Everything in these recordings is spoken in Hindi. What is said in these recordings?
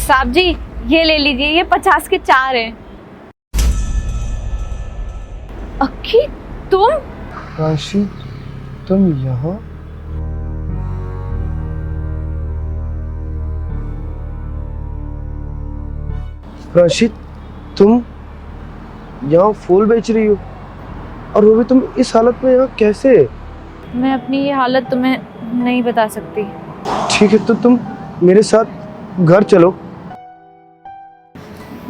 साहब जी, ये ले लीजिए, ये 50 के 4 हैं। अक्की, तुम? राशि, तुम यहाँ? राशि, तुम यहाँ फूल बेच रही हो, और वो भी तुम इस हालत में यहाँ कैसे? मैं अपनी ये हालत तुम्हें नहीं बता सकती। ठीक है, तो तुम मेरे साथ घर चलो।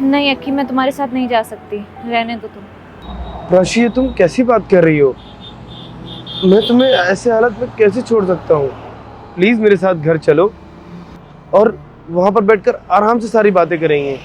नहीं अक्की, मैं तुम्हारे साथ नहीं जा सकती, रहने दो तुम। राशि, ये तुम कैसी बात कर रही हो? मैं तुम्हें ऐसे हालत में कैसे छोड़ सकता हूँ? प्लीज मेरे साथ घर चलो, और वहां पर बैठकर आराम से सारी बातें करेंगे।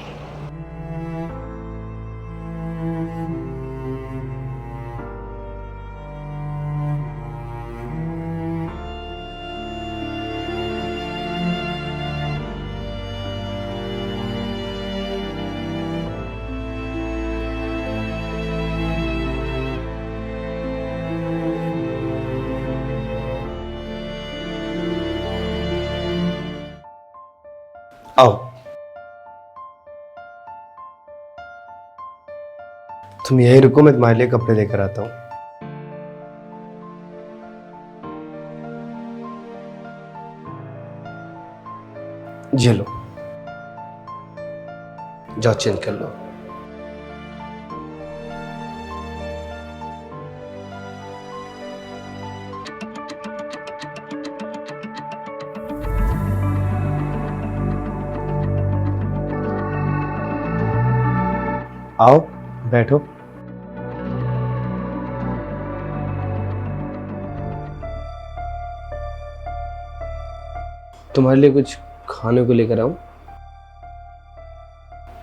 आओ, तुम यही रुको, मैं तुम्हारे लिए कपड़े लेकर आता हूँ। ये लो, जाओ चेंज कर लो। आओ, बैठो। तुम्हारे लिए कुछ खाने को लेकर आऊं?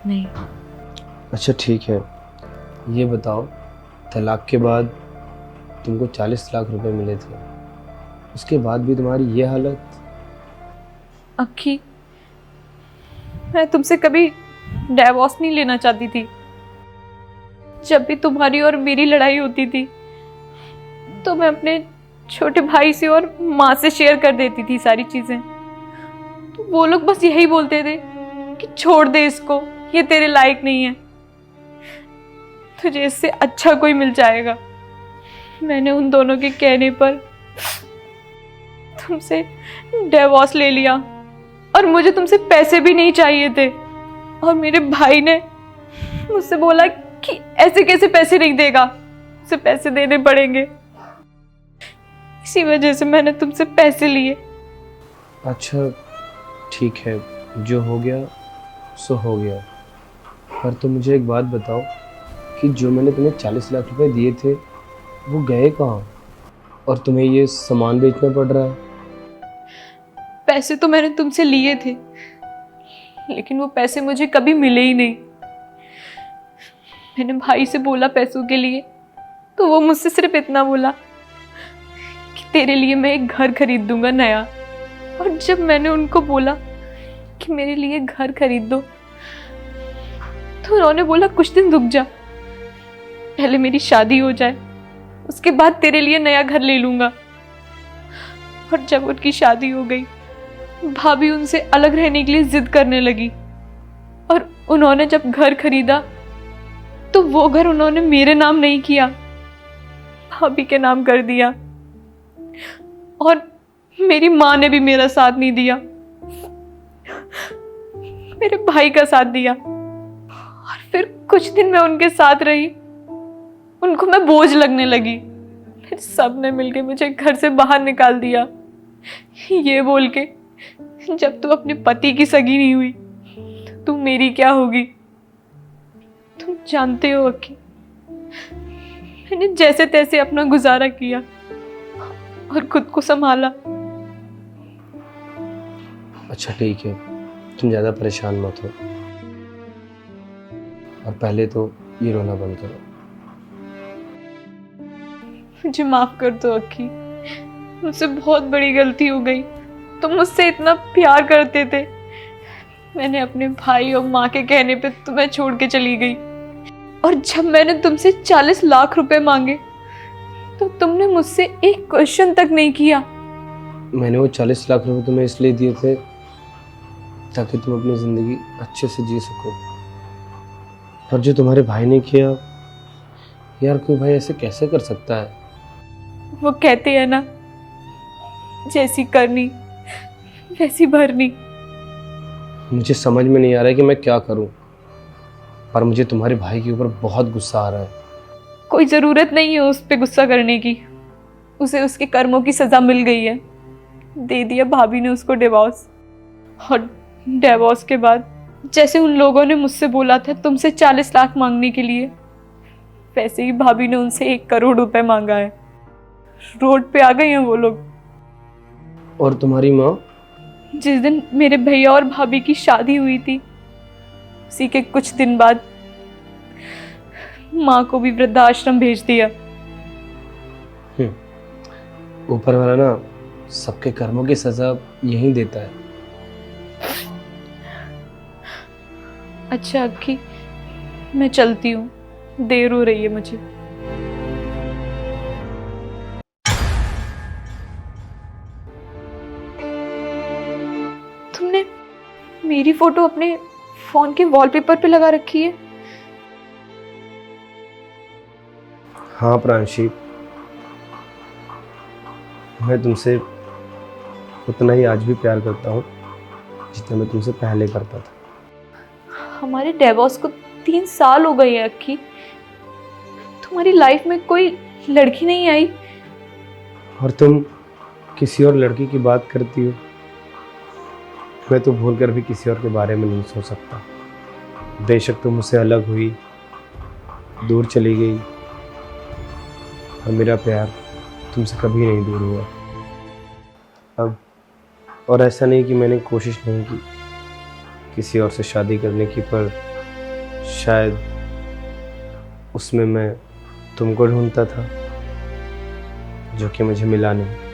नहीं। अच्छा ठीक है, ये बताओ, तलाक के बाद तुमको 40 लाख रुपए मिले थे, उसके बाद भी तुम्हारी ये हालत? अक्की, मैं तुमसे कभी डिवोर्स नहीं लेना चाहती थी। जब भी तुम्हारी और मेरी लड़ाई होती थी तो मैं अपने छोटे भाई से और माँ से शेयर कर देती थी सारी चीजें। तो वो लोग बस यही बोलते थे कि छोड़ दे इसको, ये तेरे लायक नहीं है, तुझे इससे अच्छा कोई मिल जाएगा। मैंने उन दोनों के कहने पर तुमसे डिवोर्स ले लिया, और मुझे तुमसे पैसे भी नहीं चाहिए थे। और मेरे भाई ने मुझसे बोला कि ऐसे कैसे पैसे नहीं देगा, उसे पैसे देने पड़ेंगे। इसी वजह से मैंने तुमसे पैसे लिए। अच्छा ठीक है, जो हो गया सो हो गया, पर तुम मुझे एक बात बताओ कि जो मैंने तुम्हें 40 लाख रुपए दिए थे वो गए कहाँ, और तुम्हें ये सामान बेचना पड़ रहा है? पैसे तो मैंने तुमसे लिए थे, लेकिन वो पैसे मुझे कभी मिले ही नहीं। मैंने भाई से बोला पैसों के लिए, तो वो मुझसे सिर्फ इतना बोला कि तेरे लिए मैं एक घर खरीद दूंगा नया। और जब मैंने उनको बोला कि मेरे लिए घर खरीद दो, तो उन्होंने बोला कुछ दिन रुक जा, पहले मेरी शादी हो जाए, उसके बाद तेरे लिए नया घर ले लूंगा। और जब उनकी शादी हो गई, भाभी उनसे अलग रहने के लिए जिद करने लगी, और उन्होंने जब घर खरीदा तो वो घर उन्होंने मेरे नाम नहीं किया, भाभी के नाम कर दिया। और मेरी माँ ने भी मेरा साथ नहीं दिया, मेरे भाई का साथ दिया। और फिर कुछ दिन मैं उनके साथ रही, उनको मैं बोझ लगने लगी। फिर सबने मिलके मुझे घर से बाहर निकाल दिया, ये बोल के जब तू अपने पति की सगी नहीं हुई तो तू मेरी क्या होगी। तुम जानते हो अक्की, मैंने जैसे तैसे अपना गुजारा किया और खुद को संभाला। अच्छा ठीक है, तुम ज़्यादा परेशान मत हो, और पहले तो ये रोना बंद करो। मुझे माफ कर दो अक्की, मुझसे बहुत बड़ी गलती हो गई। तुम मुझसे इतना प्यार करते थे, मैंने अपने भाई और माँ के कहने पे तुम्हें छोड़ के चली गई। और जब मैंने तुमसे 40 लाख रुपए मांगे तो तुमने मुझसे एक क्वेश्चन तक नहीं किया। मैंने वो 40 लाख रुपए तुम्हें इसलिए दिए थे ताकि तुम अपनी ज़िंदगी अच्छे से जी सको। पर जो तुम्हारे भाई ने किया, यार कोई भाई ऐसे कैसे कर सकता है? वो कहते हैं ना, जैसी करनी वैसी भरनी। मुझे समझ में नहीं आ रहा है कि मैं क्या करूं, पर मुझे तुम्हारे भाई के ऊपर बहुत गुस्सा आ रहा है। कोई ज़रूरत नहीं है उस पर गुस्सा करने की। उसे उसके कर्मों की सज़ा मिल गई है। दे दिया भाभी ने उसको डिवोर्स। और डिवोर्स के बाद जैसे उन लोगों ने मुझसे बोला था तुमसे 40 लाख मांगने के लिए, वैसे ही भाभी ने उनसे 1 करोड़ रुपए मांगा है। रोड पे आ गए हैं वो लोग। और तुम्हारी माँ? जिस दिन मेरे भैया और भाभी की शादी हुई थी, उसी के कुछ दिन बाद माँ को भी वृद्धाश्रम भेज दिया। ऊपर वाला ना सबके कर्मों की सजा यही देता है। अच्छा अक्की, मैं चलती हूँ, देर हो रही है मुझे। तुमने मेरी फोटो अपने फोन के वॉलपेपर पे लगा रखी है? हाँ प्रांशी, मैं तुमसे उतना ही आज भी प्यार करता हूँ जितना मैं तुमसे पहले करता था। हमारे डिवोर्स को 3 साल हो गए हैं अक्की। तुम्हारी लाइफ में कोई लड़की नहीं आई? और तुम किसी और लड़की की बात करती हो। मैं तो भूल कर भी किसी और के बारे में नहीं सोच सकता। बेशक तुम मुझसे अलग हुई, दूर चली गई, और मेरा प्यार तुमसे कभी नहीं दूर हुआ। अब और ऐसा नहीं कि मैंने कोशिश नहीं की किसी और से शादी करने की, पर शायद उसमें मैं तुमको ढूंढता था जो कि मुझे मिला नहीं।